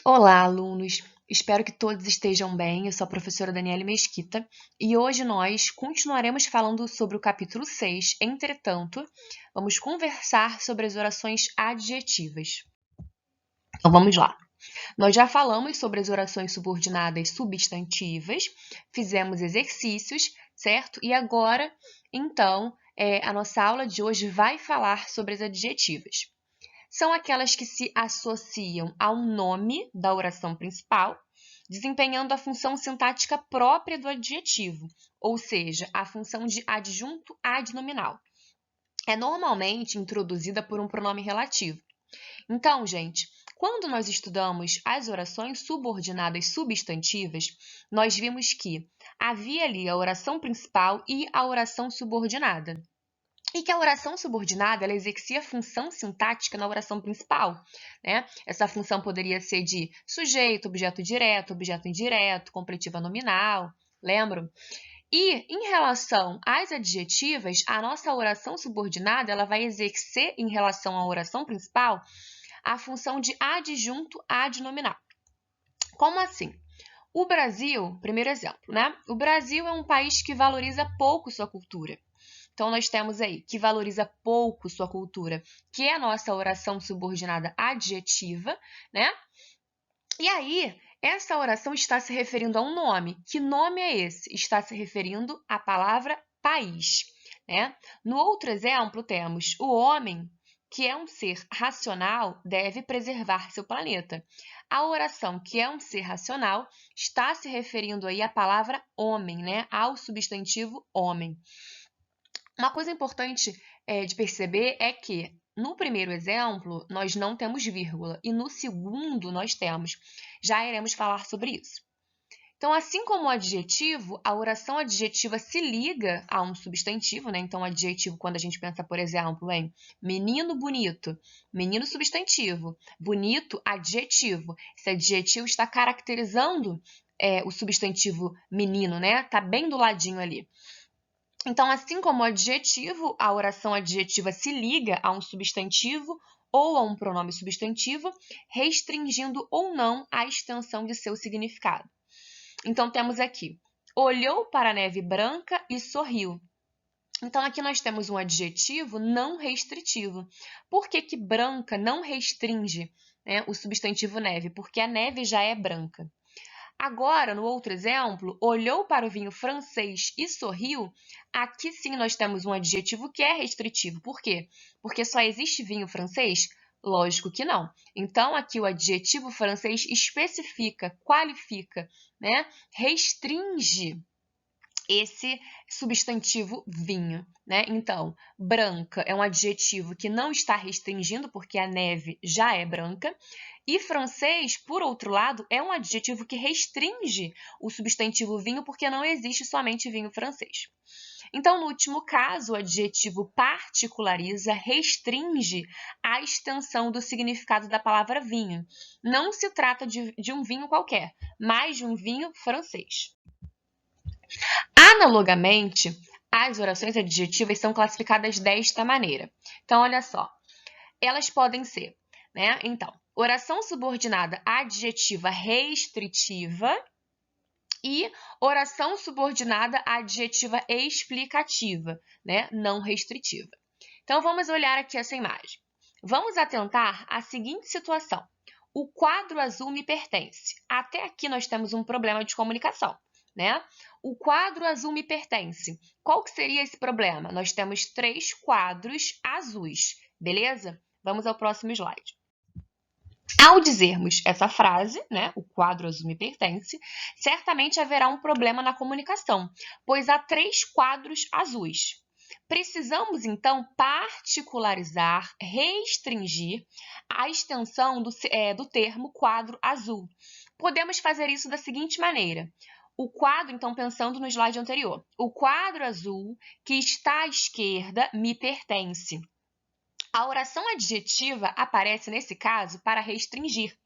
Olá, alunos! Espero que todos estejam bem. Eu sou a professora Daniele Mesquita e hoje nós continuaremos falando sobre o capítulo 6. Entretanto, vamos conversar sobre as orações adjetivas. Então, vamos lá. Nós já falamos sobre as orações subordinadas substantivas, fizemos exercícios, certo? E agora, então, a nossa aula de hoje vai falar sobre as adjetivas. São aquelas que se associam ao nome da oração principal, desempenhando a função sintática própria do adjetivo, ou seja, a função de adjunto adnominal. É normalmente introduzida por um pronome relativo. Então, gente, quando nós estudamos as orações subordinadas substantivas, nós vimos que havia ali a oração principal e a oração subordinada. E que a oração subordinada ela exercia função sintática na oração principal, né? Essa função poderia ser de sujeito, objeto direto, objeto indireto, completiva nominal, lembram? E em relação às adjetivas, a nossa oração subordinada ela vai exercer em relação à oração principal a função de adjunto adnominal. Como assim? O Brasil, primeiro exemplo, né? O Brasil é um país que valoriza pouco sua cultura. Então, nós temos aí que valoriza pouco sua cultura, que é a nossa oração subordinada adjetiva, né? E aí, essa oração está se referindo a um nome. Que nome é esse? Está se referindo à palavra país, né? No outro exemplo, temos o homem, que é um ser racional, deve preservar seu planeta. A oração que é um ser racional está se referindo aí à palavra homem, né? Ao substantivo homem. Uma coisa importante de perceber é que, no primeiro exemplo, nós não temos vírgula, e no segundo nós temos. Já iremos falar sobre isso. Então, assim como o adjetivo, a oração adjetiva se liga a um substantivo, né? Então, adjetivo, quando a gente pensa, por exemplo, em menino bonito, menino substantivo, bonito adjetivo. Esse adjetivo está caracterizando o substantivo menino, né? Tá bem do ladinho ali. Então, assim como o adjetivo, a oração adjetiva se liga a um substantivo ou a um pronome substantivo, restringindo ou não a extensão de seu significado. Então, temos aqui, olhou para a neve branca e sorriu. Então, aqui nós temos um adjetivo não restritivo. Por que que branca não restringe, né, o substantivo neve? Porque a neve já é branca. Agora, no outro exemplo, olhou para o vinho francês e sorriu. Aqui sim nós temos um adjetivo que é restritivo. Por quê? Porque só existe vinho francês? Lógico que não. Então, aqui o adjetivo francês especifica, qualifica, né? Restringe esse substantivo vinho, né? Então, branca é um adjetivo que não está restringindo, porque a neve já é branca. E francês, por outro lado, é um adjetivo que restringe o substantivo vinho, porque não existe somente vinho francês. Então, no último caso, o adjetivo particulariza, restringe a extensão do significado da palavra vinho. Não se trata de um vinho qualquer, mas de um vinho francês. Analogamente, as orações adjetivas são classificadas desta maneira. Então, olha só, elas podem ser, né? Então, oração subordinada adjetiva restritiva e oração subordinada adjetiva explicativa, né? Não restritiva. Então, vamos olhar aqui essa imagem. Vamos atentar à seguinte situação. O quadro azul me pertence. Até aqui nós temos um problema de comunicação, né? O quadro azul me pertence. Qual que seria esse problema? Nós temos 3 quadros azuis, beleza? Vamos ao próximo slide. Ao dizermos essa frase, né, o quadro azul me pertence, certamente haverá um problema na comunicação, pois há 3 quadros azuis. Precisamos, então, particularizar, restringir a extensão do termo quadro azul. Podemos fazer isso da seguinte maneira. O quadro, então, pensando no slide anterior, o quadro azul que está à esquerda me pertence. A oração adjetiva aparece, nesse caso, para restringir.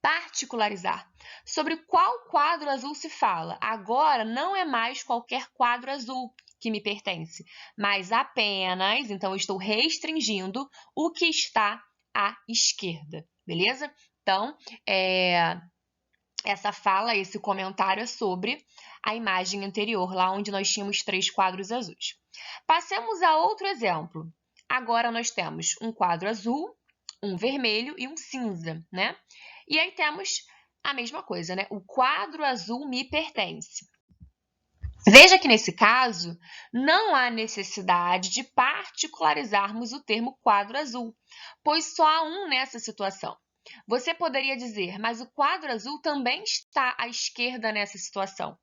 Particularizar. Sobre qual quadro azul se fala? Agora não é mais qualquer quadro azul que me pertence, mas apenas, então eu estou restringindo o que está à esquerda, beleza? Então, essa fala, esse comentário é sobre a imagem anterior, lá onde nós tínhamos 3 quadros azuis. Passemos a outro exemplo. Agora nós temos um quadro azul, um vermelho e um cinza, né? E aí temos a mesma coisa, né? O quadro azul me pertence. Veja que nesse caso, não há necessidade de particularizarmos o termo quadro azul, pois só há um nessa situação. Você poderia dizer, mas o quadro azul também está à esquerda nessa situação.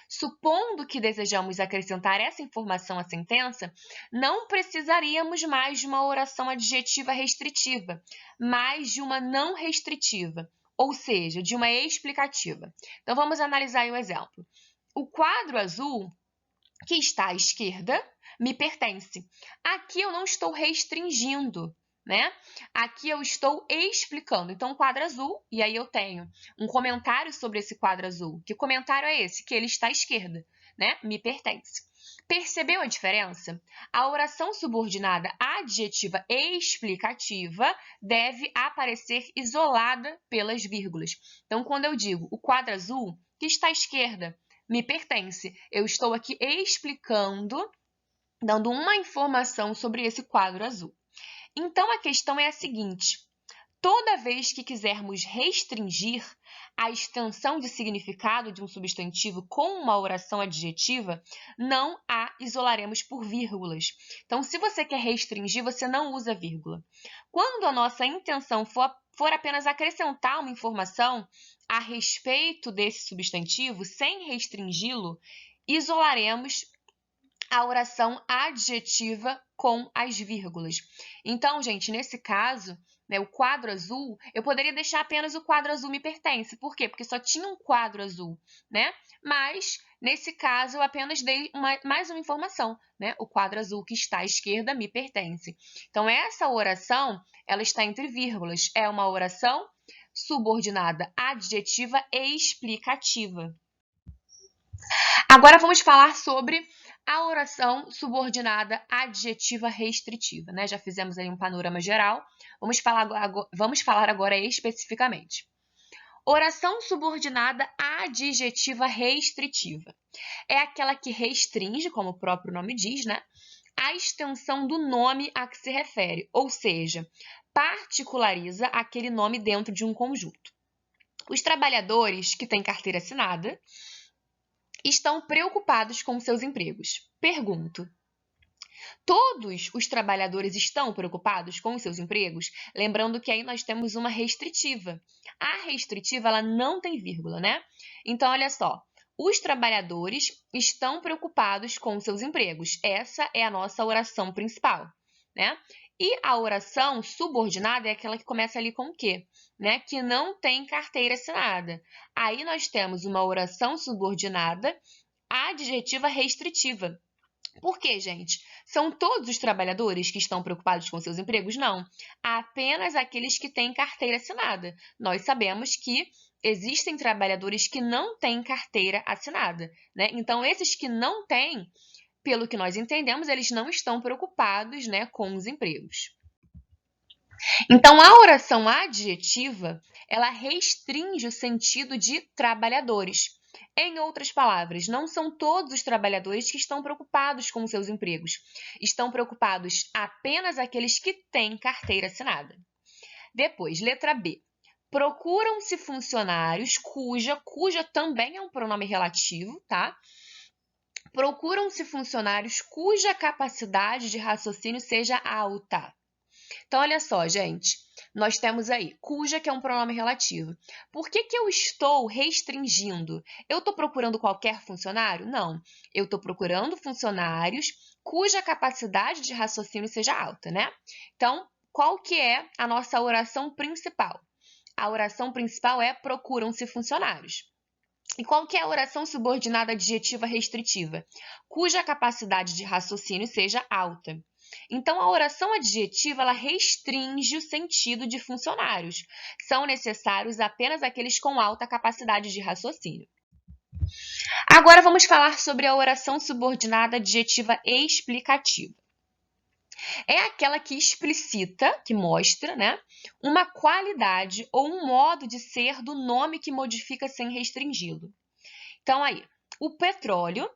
Supondo que desejamos acrescentar essa informação à sentença, não precisaríamos mais de uma oração adjetiva restritiva, mas de uma não restritiva, ou seja, de uma explicativa. Então, vamos analisar aí o exemplo. O quadro azul, que está à esquerda, me pertence. Aqui eu não estou restringindo, né? Aqui eu estou explicando. Então, o quadro azul, e aí eu tenho um comentário sobre esse quadro azul. Que comentário é esse? Que ele está à esquerda, né? Me pertence. Percebeu a diferença? A oração subordinada adjetiva explicativa deve aparecer isolada pelas vírgulas. Então, quando eu digo o quadro azul, que está à esquerda, me pertence. Eu estou aqui explicando, dando uma informação sobre esse quadro azul. Então, a questão é a seguinte: toda vez que quisermos restringir a extensão de significado de um substantivo com uma oração adjetiva, não a isolaremos por vírgulas. Então, se você quer restringir, você não usa vírgula. Quando a nossa intenção for apenas acrescentar uma informação a respeito desse substantivo, sem restringi-lo, isolaremos a oração adjetiva com as vírgulas. Então, gente, nesse caso, né, o quadro azul, eu poderia deixar apenas o quadro azul me pertence. Por quê? Porque só tinha um quadro azul, né? Mas, nesse caso, eu apenas dei mais uma informação, né? O quadro azul que está à esquerda me pertence. Então, essa oração, ela está entre vírgulas. É uma oração subordinada adjetiva e explicativa. Agora, vamos falar sobre a oração subordinada adjetiva restritiva, né? Já fizemos aí um panorama geral, vamos falar agora especificamente. Oração subordinada adjetiva restritiva. É aquela que restringe, como o próprio nome diz, né? A extensão do nome a que se refere, ou seja, particulariza aquele nome dentro de um conjunto. Os trabalhadores que têm carteira assinada estão preocupados com seus empregos. Pergunto: todos os trabalhadores estão preocupados com os seus empregos? Lembrando que aí nós temos uma restritiva. A restritiva, ela não tem vírgula, né? Então, olha só. Os trabalhadores estão preocupados com seus empregos. Essa é a nossa oração principal, né? E a oração subordinada é aquela que começa ali com o quê? Né? Que não tem carteira assinada. Aí nós temos uma oração subordinada adjetiva restritiva. Por quê, gente? São todos os trabalhadores que estão preocupados com seus empregos? Não. Apenas aqueles que têm carteira assinada. Nós sabemos que existem trabalhadores que não têm carteira assinada, né? Então, esses que não têm, pelo que nós entendemos, eles não estão preocupados, né, com os empregos. Então, a oração adjetiva, ela restringe o sentido de trabalhadores. Em outras palavras, não são todos os trabalhadores que estão preocupados com seus empregos. Estão preocupados apenas aqueles que têm carteira assinada. Depois, letra B. Procuram-se funcionários cuja também é um pronome relativo, tá? Procuram-se funcionários cuja capacidade de raciocínio seja alta. Então, olha só, gente, nós temos aí cuja, que é um pronome relativo. Por que eu estou restringindo? Eu estou procurando qualquer funcionário? Não. Eu estou procurando funcionários cuja capacidade de raciocínio seja alta, né? Então, qual que é a nossa oração principal? A oração principal é procuram-se funcionários. E qual que é a oração subordinada adjetiva restritiva? Cuja capacidade de raciocínio seja alta. Então, a oração adjetiva, ela restringe o sentido de funcionários. São necessários apenas aqueles com alta capacidade de raciocínio. Agora, vamos falar sobre a oração subordinada adjetiva explicativa. É aquela que explicita, que mostra, né, uma qualidade ou um modo de ser do nome que modifica sem restringi-lo. Então, aí, o petróleo,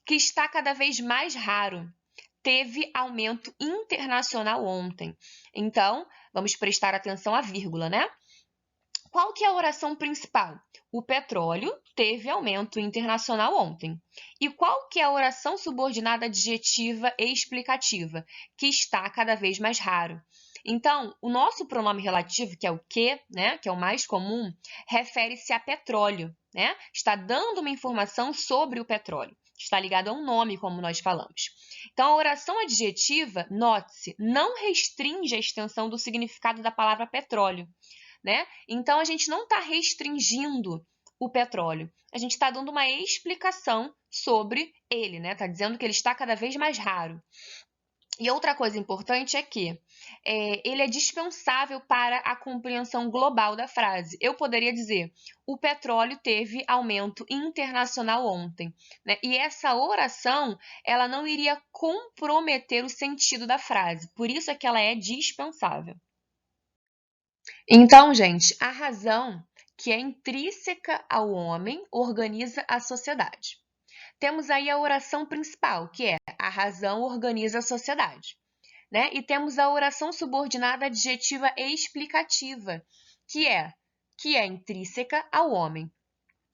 que está cada vez mais raro, teve aumento internacional ontem. Então, vamos prestar atenção à vírgula, né? Qual que é a oração principal? O petróleo teve aumento internacional ontem. E qual que é a oração subordinada adjetiva e explicativa? Que está cada vez mais raro. Então, o nosso pronome relativo, que é o que, né, que é o mais comum, refere-se a petróleo, né? Está dando uma informação sobre o petróleo. Está ligado a um nome, como nós falamos. Então, a oração adjetiva, note-se, não restringe a extensão do significado da palavra petróleo, né? Então, a gente não está restringindo o petróleo. A gente está dando uma explicação sobre ele, né? Está dizendo que ele está cada vez mais raro. E outra coisa importante é que ele é dispensável para a compreensão global da frase. Eu poderia dizer, o petróleo teve aumento internacional ontem, né? E essa oração, ela não iria comprometer o sentido da frase. Por isso é que ela é dispensável. Então, gente, a razão que é intrínseca ao homem organiza a sociedade. Temos aí a oração principal, que é a razão organiza a sociedade, né? E temos a oração subordinada adjetiva explicativa, que é intrínseca ao homem.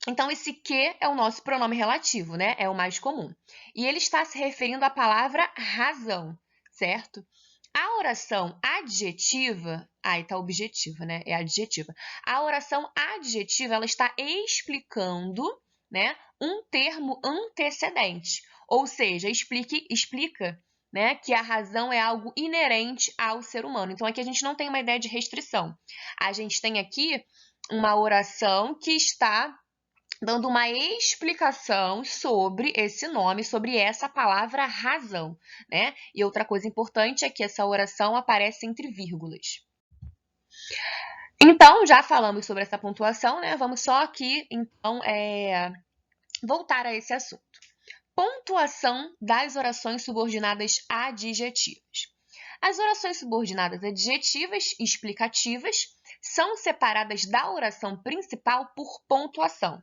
Então, esse que é o nosso pronome relativo, né? É o mais comum. E ele está se referindo à palavra razão, certo? A oração adjetiva, aí tá objetiva, né? É adjetiva. A oração adjetiva, ela está explicando, né, um termo antecedente, ou seja, explica, né, que a razão é algo inerente ao ser humano. Então, aqui a gente não tem uma ideia de restrição. A gente tem aqui uma oração que está dando uma explicação sobre esse nome, sobre essa palavra razão, né? E outra coisa importante é que essa oração aparece entre vírgulas. Então, já falamos sobre essa pontuação, né? Vamos só aqui, então, voltar a esse assunto. Pontuação das orações subordinadas adjetivas. As orações subordinadas adjetivas e explicativas são separadas da oração principal por pontuação.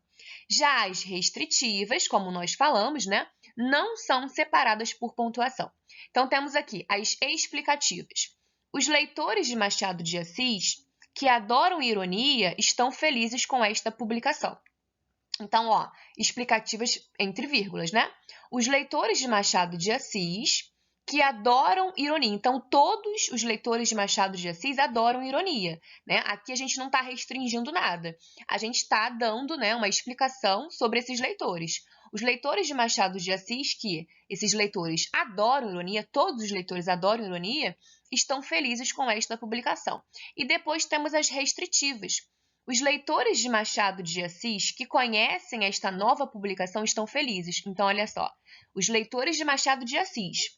Já as restritivas, como nós falamos, né, não são separadas por pontuação. Então, temos aqui as explicativas. Os leitores de Machado de Assis, que adoram ironia, estão felizes com esta publicação. Então, ó, explicativas entre vírgulas, né? Os leitores de Machado de Assis, que adoram ironia. Então, todos os leitores de Machado de Assis adoram ironia, né? Aqui a gente não está restringindo nada. A gente está dando, né, uma explicação sobre esses leitores. Os leitores de Machado de Assis, que esses leitores adoram ironia, todos os leitores adoram ironia, estão felizes com esta publicação. E depois temos as restritivas. Os leitores de Machado de Assis que conhecem esta nova publicação estão felizes. Então, olha só, os leitores de Machado de Assis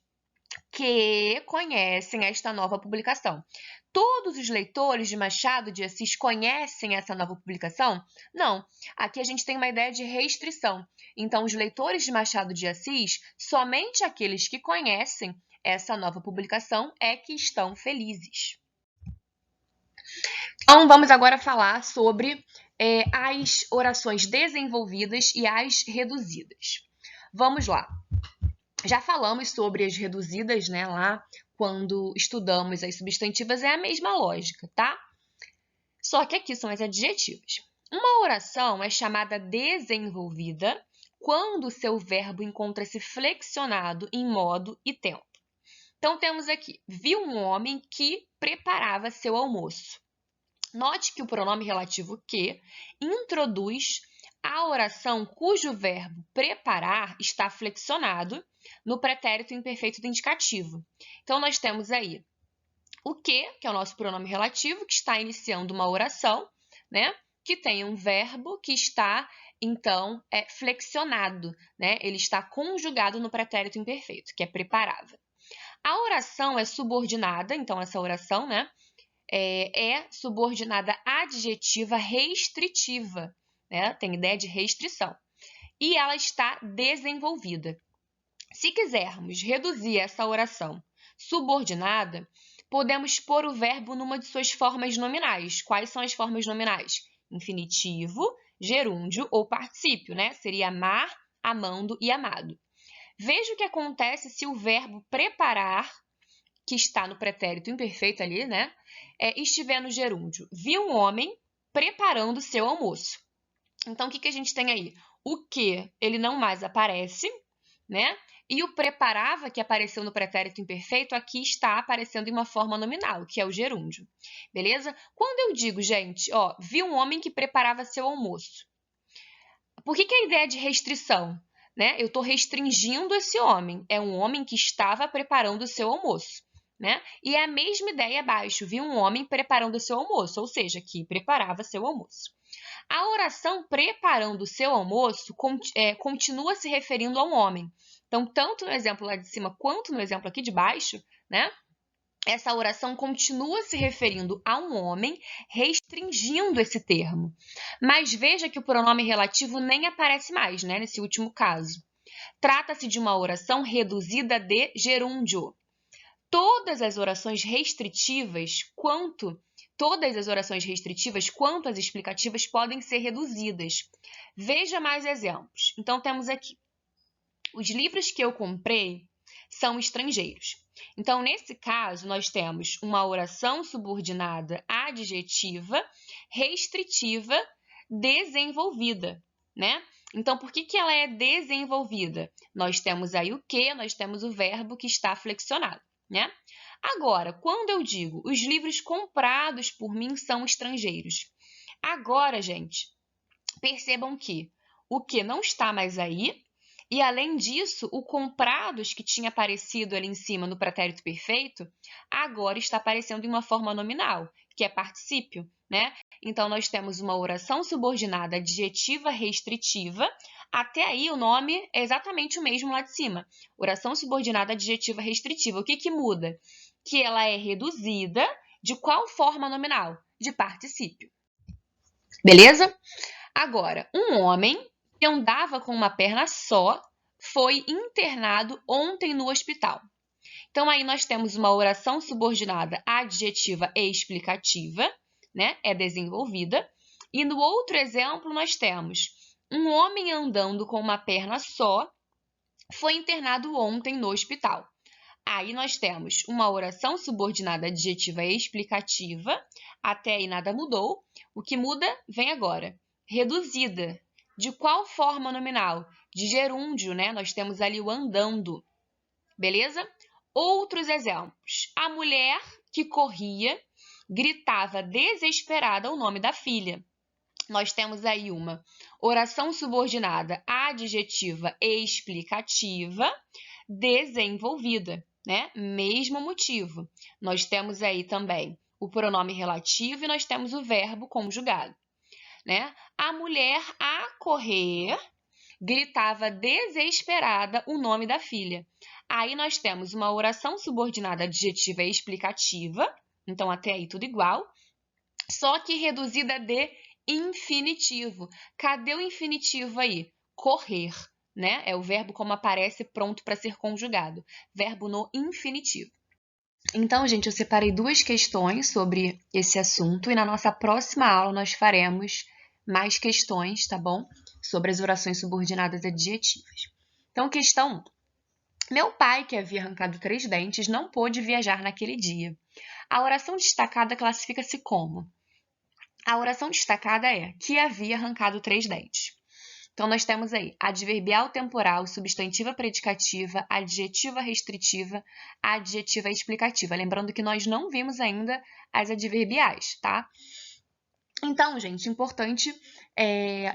que conhecem esta nova publicação. Todos os leitores de Machado de Assis conhecem essa nova publicação? Não. Aqui a gente tem uma ideia de restrição. Então, os leitores de Machado de Assis, somente aqueles que conhecem essa nova publicação é que estão felizes. Então, vamos agora falar sobre as orações desenvolvidas e as reduzidas. Vamos lá. Já falamos sobre as reduzidas, né, lá quando estudamos as substantivas, é a mesma lógica, tá? Só que aqui são as adjetivas. Uma oração é chamada desenvolvida quando o seu verbo encontra-se flexionado em modo e tempo. Então, temos aqui, viu um homem que preparava seu almoço. Note que o pronome relativo que introduz a oração cujo verbo preparar está flexionado no pretérito imperfeito do indicativo. Então, nós temos aí o que é o nosso pronome relativo, que está iniciando uma oração, né? Que tem um verbo que está, então, flexionado, né? Ele está conjugado no pretérito imperfeito, que é preparava. A oração é subordinada, então, essa oração, né? É subordinada adjetiva restritiva, né? Tem ideia de restrição. E ela está desenvolvida. Se quisermos reduzir essa oração subordinada, podemos pôr o verbo numa de suas formas nominais. Quais são as formas nominais? Infinitivo, gerúndio ou particípio, né? Seria amar, amando e amado. Veja o que acontece se o verbo preparar, que está no pretérito imperfeito ali, né? Estiver no gerúndio. Vi um homem preparando seu almoço. Então, o que a gente tem aí? O que, ele não mais aparece, né? E o preparava, que apareceu no pretérito imperfeito, aqui está aparecendo em uma forma nominal, que é o gerúndio. Beleza? Quando eu digo, gente, vi um homem que preparava seu almoço. Por que a ideia de restrição? Né? Eu estou restringindo esse homem. É um homem que estava preparando o seu almoço. Né? E é a mesma ideia abaixo. Vi um homem preparando o seu almoço, ou seja, que preparava seu almoço. A oração preparando o seu almoço continua se referindo a um homem. Então, tanto no exemplo lá de cima quanto no exemplo aqui de baixo, né? Essa oração continua se referindo a um homem, restringindo esse termo. Mas veja que o pronome relativo nem aparece mais, né? Nesse último caso. Trata-se de uma oração reduzida de gerúndio. Todas as orações restritivas, quanto as explicativas, podem ser reduzidas. Veja mais exemplos. Então, temos aqui. Os livros que eu comprei são estrangeiros. Então, nesse caso, nós temos uma oração subordinada adjetiva, restritiva, desenvolvida, né? Então, por que ela é desenvolvida? Nós temos aí o que, nós temos o verbo que está flexionado, né? Agora, quando eu digo os livros comprados por mim são estrangeiros. Agora, gente, percebam que o que não está mais aí, e além disso, o comprados que tinha aparecido ali em cima no pretérito perfeito, agora está aparecendo em uma forma nominal, que é particípio, né? Então, nós temos uma oração subordinada adjetiva restritiva. Até aí, o nome é exatamente o mesmo lá de cima. Oração subordinada adjetiva restritiva. O que muda? Que ela é reduzida de qual forma nominal? De particípio. Beleza? Agora, um homem que andava com uma perna só foi internado ontem no hospital. Então, aí nós temos uma oração subordinada adjetiva e explicativa, né? É desenvolvida. E no outro exemplo, nós temos um homem andando com uma perna só foi internado ontem no hospital. Aí nós temos uma oração subordinada adjetiva e explicativa. Até aí nada mudou. O que muda vem agora. Reduzida. De qual forma nominal? De gerúndio, né? Nós temos ali o andando. Beleza? Outros exemplos. A mulher que corria gritava desesperada o nome da filha. Nós temos aí uma oração subordinada adjetiva e explicativa desenvolvida, né? Mesmo motivo. Nós temos aí também o pronome relativo e nós temos o verbo conjugado, né? A mulher a correr gritava desesperada o nome da filha. Aí nós temos uma oração subordinada adjetiva e explicativa, então até aí tudo igual, só que reduzida de infinitivo. Cadê o infinitivo aí? Correr, né? É o verbo como aparece pronto para ser conjugado. Verbo no infinitivo. Então, gente, eu separei duas questões sobre esse assunto e na nossa próxima aula nós faremos mais questões, tá bom? Sobre as orações subordinadas adjetivas. Então, questão 1. Meu pai, que havia arrancado 3 dentes, não pôde viajar naquele dia. A oração destacada classifica-se como? A oração destacada é que havia arrancado 3 dentes. Então, nós temos aí adverbial temporal, substantiva predicativa, adjetiva restritiva, adjetiva explicativa. Lembrando que nós não vimos ainda as adverbiais, tá? Então, gente, importante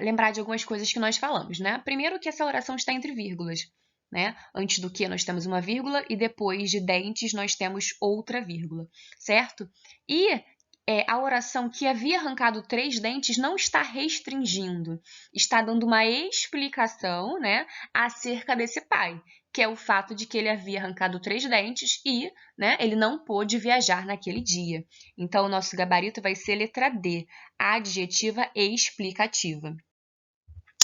lembrar de algumas coisas que nós falamos, né? Primeiro que essa oração está entre vírgulas, né? Antes do que nós temos uma vírgula e depois de dentes nós temos outra vírgula, certo? E a oração que havia arrancado 3 dentes não está restringindo, está dando uma explicação, né, acerca desse pai, que é o fato de que ele havia arrancado 3 dentes e, né, ele não pôde viajar naquele dia. Então, o nosso gabarito vai ser letra D, adjetiva e explicativa.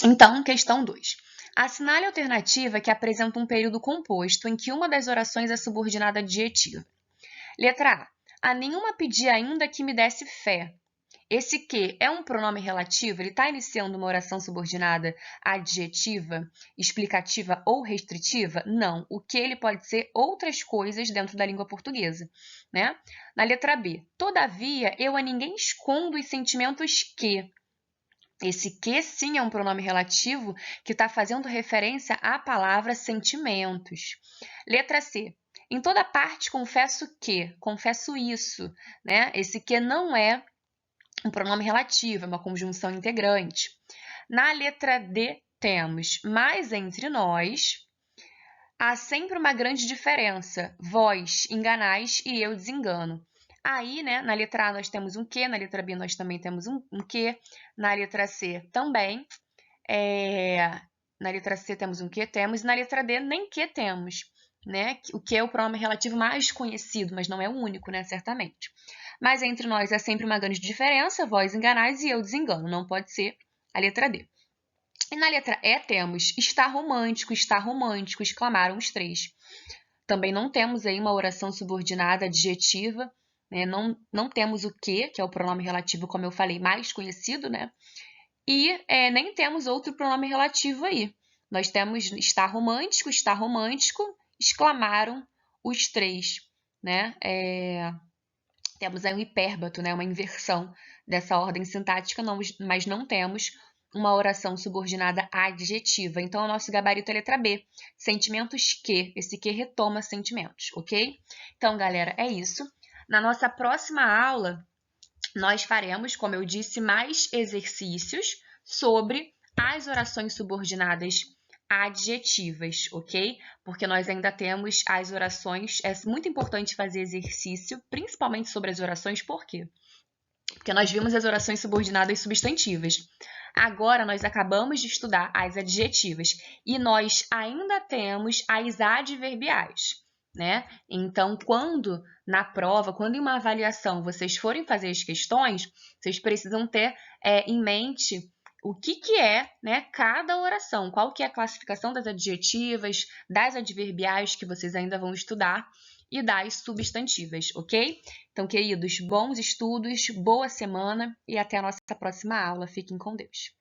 Então, questão 2. Assinale a alternativa que apresenta um período composto em que uma das orações é subordinada adjetiva. Letra A. A nenhuma pedi ainda que me desse fé. Esse que é um pronome relativo, ele está iniciando uma oração subordinada adjetiva, explicativa ou restritiva? Não. O que ele pode ser outras coisas dentro da língua portuguesa, né? Na letra B. Todavia, eu a ninguém escondo os sentimentos que. Esse que sim é um pronome relativo que está fazendo referência à palavra sentimentos. Letra C. Em toda parte confesso que, confesso isso, né? Esse que não é um pronome relativo, é uma conjunção integrante. Na letra D temos, mas entre nós há sempre uma grande diferença. Vós enganais e eu desengano. Aí, né, na letra A nós temos um que, na letra B nós também temos um que, na letra C também. Na letra C temos um que temos, e na letra D nem que temos, né? O que é o pronome relativo mais conhecido, mas não é o único, né, certamente. Mas entre nós há sempre uma grande diferença, vós enganais e eu desengano, não pode ser a letra D. E na letra E temos está romântico, exclamaram os três. Também não temos aí uma oração subordinada adjetiva, né? Não temos o que é o pronome relativo, como eu falei, mais conhecido, né? E nem temos outro pronome relativo aí. Nós temos está romântico, exclamaram os três, né? Temos aí um hipérbato, né? Uma inversão dessa ordem sintática, mas não temos uma oração subordinada adjetiva. Então, o nosso gabarito é a letra B. Sentimentos que. Esse que retoma sentimentos, ok? Então, galera, é isso. Na nossa próxima aula, nós faremos, como eu disse, mais exercícios sobre as orações subordinadas adjetivas, ok? Porque nós ainda temos as orações, é muito importante fazer exercício, principalmente sobre as orações, por quê? Porque nós vimos as orações subordinadas substantivas. Agora, nós acabamos de estudar as adjetivas e nós ainda temos as adverbiais, né? Então, quando na prova, quando em uma avaliação vocês forem fazer as questões, vocês precisam ter em mente o que é, né, cada oração, qual que é a classificação das adjetivas, das adverbiais que vocês ainda vão estudar e das substantivas, ok? Então, queridos, bons estudos, boa semana e até a nossa próxima aula. Fiquem com Deus.